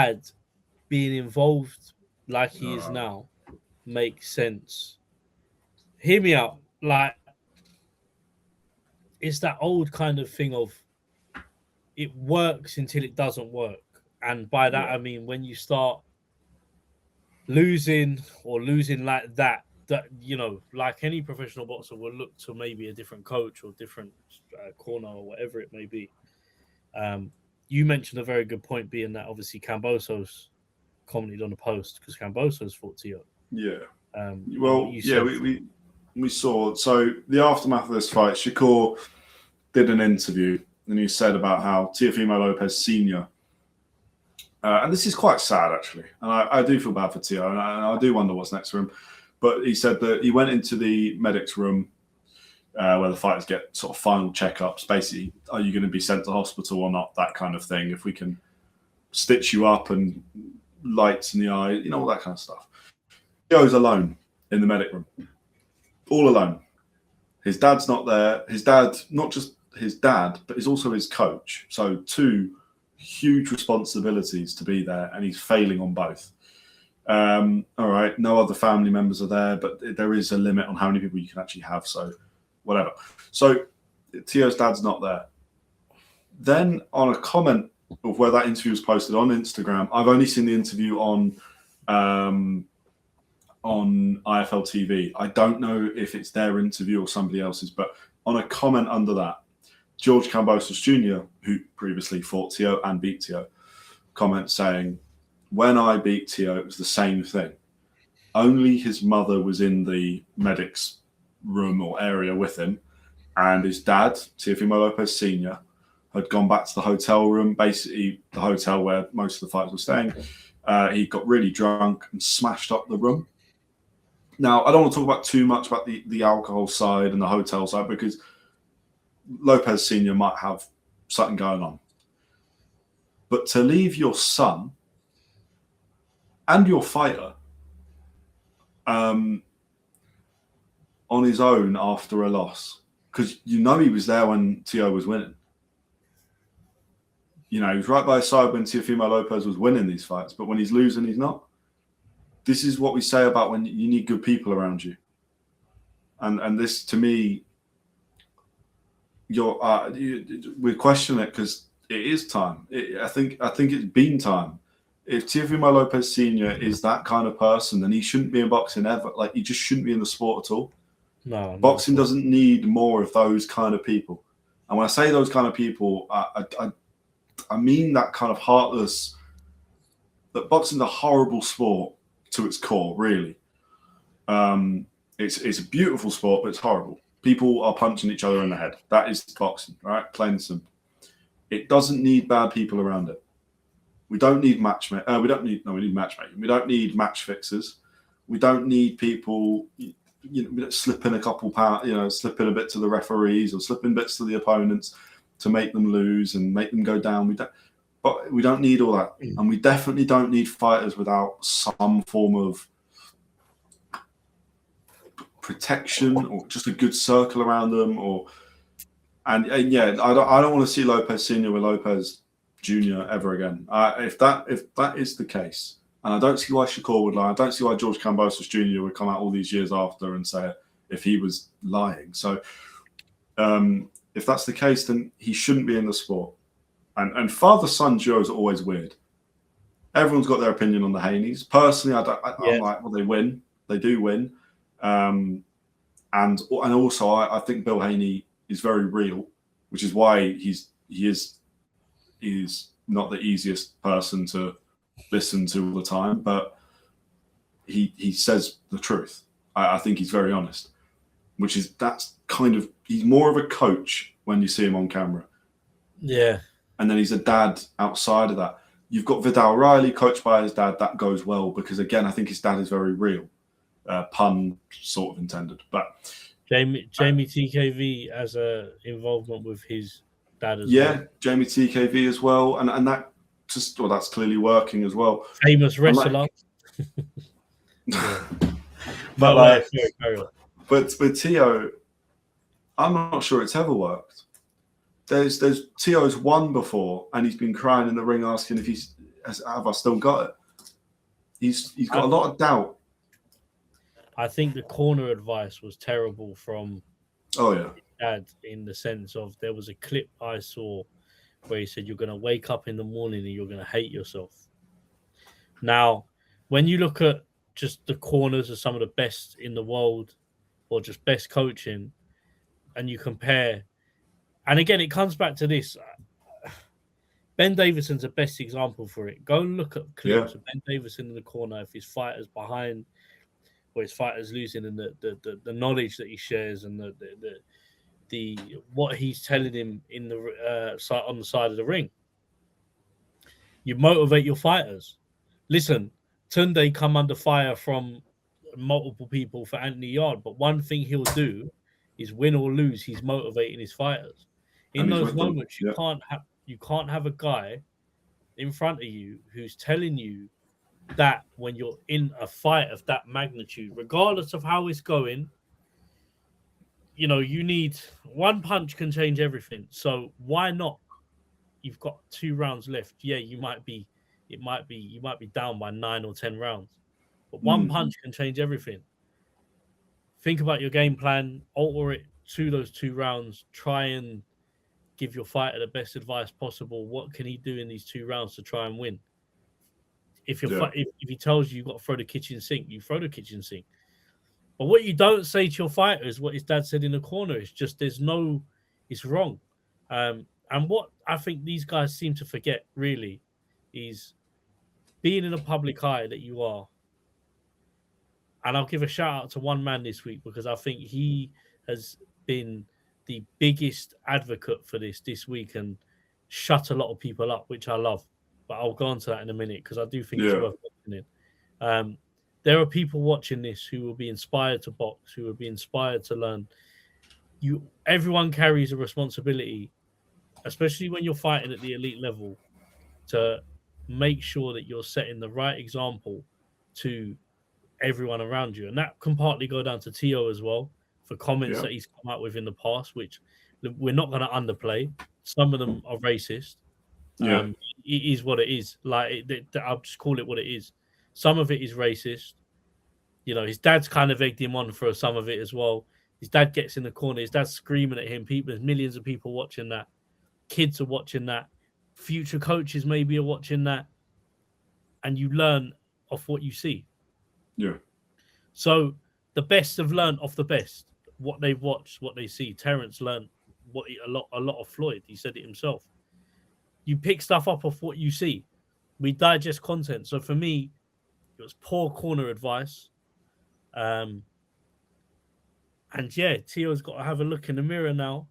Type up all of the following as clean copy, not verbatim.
dad being involved like he is now makes sense. Hear me out. Like, it's that old kind of thing of it works until it doesn't work. And by that, I mean, when you start losing like that, like any professional boxer will look to maybe a different coach or different corner or whatever it may be. You mentioned a very good point, being that obviously Cambosos commented on the post because Cambosos fought Teo. Yeah. We saw. So the aftermath of this fight, Shakur did an interview and he said about how Teofimo Lopez Sr. And this is quite sad actually, and I do feel bad for Teo, and I do wonder what's next for him. But he said that he went into the medics room where the fighters get sort of final checkups. Basically, are you going to be sent to hospital or not? That kind of thing. If we can stitch you up and lights in the eye, all that kind of stuff. Teo's alone in the medic room, all alone. His dad's not there. His dad, not just his dad, but he's also his coach. So two huge responsibilities to be there, and he's failing on both. All right, no other family members are there, but there is a limit on how many people you can actually have. So whatever. So Teo's dad's not there. Then on a comment of where that interview was posted on Instagram, I've only seen the interview on IFL TV. I don't know if it's their interview or somebody else's, but on a comment under that, George Cambosos Jr., who previously fought Teo and beat Teo, comments saying, when I beat Teo, it was the same thing. Only his mother was in the medics room or area with him, and his dad, Teofimo Lopez Sr., had gone back to the hotel room, basically the hotel where most of the fighters were staying. He got really drunk and smashed up the room. Now, I don't want to talk about too much about the alcohol side and the hotel side because Lopez Sr. might have something going on. But to leave your son and your fighter on his own after a loss, because he was there when Teo was winning. He was right by his side when Teofimo Lopez was winning these fights, but when he's losing, he's not. This is what we say about when you need good people around you. And this, to me, we question it because it is time. I think it's been time. If Teofimo Lopez Sr. is that kind of person, then he shouldn't be in boxing ever. Like, he just shouldn't be in the sport at all. No, boxing doesn't need more of those kind of people. And when I say those kind of people, I mean that kind of heartless. That boxing's a horrible sport to its core, really. It's a beautiful sport, but it's horrible. People are punching each other in the head. That is boxing, right? Plain and simple. It doesn't need bad people around it. We don't need matchmaking. We need matchmaking. We don't need match fixers. We don't need people, slip in a couple pounds, slip in a bit to the referees or slip in bits to the opponents to make them lose and make them go down. We don't need all that. And we definitely don't need fighters without some form of protection or just a good circle around them. I don't want to see Lopez Sr. with Lopez Jr. ever again. If that is the case, and I don't see why Shakur would lie. I don't see why George Cambosos Jr. would come out all these years after and say if he was lying. So if that's the case, then he shouldn't be in the sport. And father-son duos are always weird. Everyone's got their opinion on the Haneys. Personally, I'm like, well, they win. They do win. And also, I think Bill Haney is very real, which is why he is not the easiest person to listen to all the time, but he says the truth. I think he's very honest, he's more of a coach when you see him on camera. Yeah. And then he's a dad outside of that. You've got Vidal Riley coached by his dad. That goes well because, again, I think his dad is very real. Pun sort of intended. But Jamie TKV has a involvement with his dad as well. Yeah, Jamie TKV as well. And that's clearly working as well. Famous wrestler. But with Teo, I'm not sure it's ever worked. There's Teo's won before, and he's been crying in the ring asking if he's. have I still got it? He's got a lot of doubt. I think the corner advice was terrible from his dad, in the sense of, there was a clip I saw where he said, you're going to wake up in the morning and you're going to hate yourself. Now, when you look at just the corners of some of the best in the world, or just best coaching, and you compare, and again, it comes back to this. Ben Davison's the best example for it. Go and look at clips of Ben Davison in the corner, if his fighter's behind or his fighter's losing, and the knowledge that he shares, and the what he's telling him in the on the side of the ring. You motivate your fighters. Listen, Tunde come under fire from multiple people for Anthony Yard, but one thing he'll do is, win or lose, he's motivating his fighters. In those moments, you can't have a guy in front of you who's telling you that when you're in a fight of that magnitude, regardless of how it's going, you know, you need one punch can change everything. So why not? You've got 2 rounds left. Yeah, you might be down by 9 or 10 rounds, but one punch can change everything. Think about your game plan, alter it to those 2 rounds, try and give your fighter the best advice possible. What can he do in these 2 rounds to try and win? If he tells you you've got to throw the kitchen sink, you throw the kitchen sink. But what you don't say to your fighter is what his dad said in the corner. It's just, it's wrong. And what I think these guys seem to forget, really, is being in a public eye that you are. And I'll give a shout out to one man this week, because I think he has been the biggest advocate for this week and shut a lot of people up, which I love. But I'll go on to that in a minute, because I do think it's worth mentioning. There are people watching this who will be inspired to box, who will be inspired to learn. Everyone carries a responsibility, especially when you're fighting at the elite level, to make sure that you're setting the right example to everyone around you. And that can partly go down to Teo as well, for comments that he's come out with in the past, which we're not going to underplay. Some of them are racist. It is what it is. I'll just call it what it is. Some of it is racist. You know, his dad's kind of egged him on for some of it as well. His dad gets in the corner. His dad's screaming at him. There's millions of people watching that. Kids are watching that. Future coaches maybe are watching that. And you learn off what you see. Yeah. So the best have learned off the best. What they've watched, what they see. Terence learned a lot of Floyd. He said it himself. You pick stuff up off what you see. We digest content. So for me, it was poor corner advice. And yeah, Teo's got to have a look in the mirror now.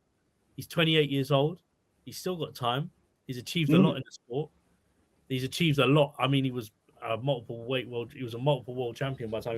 He's 28 years old. He's still got time. He's achieved a lot in the sport. He's achieved a lot. I mean, he was a multiple world champion by the time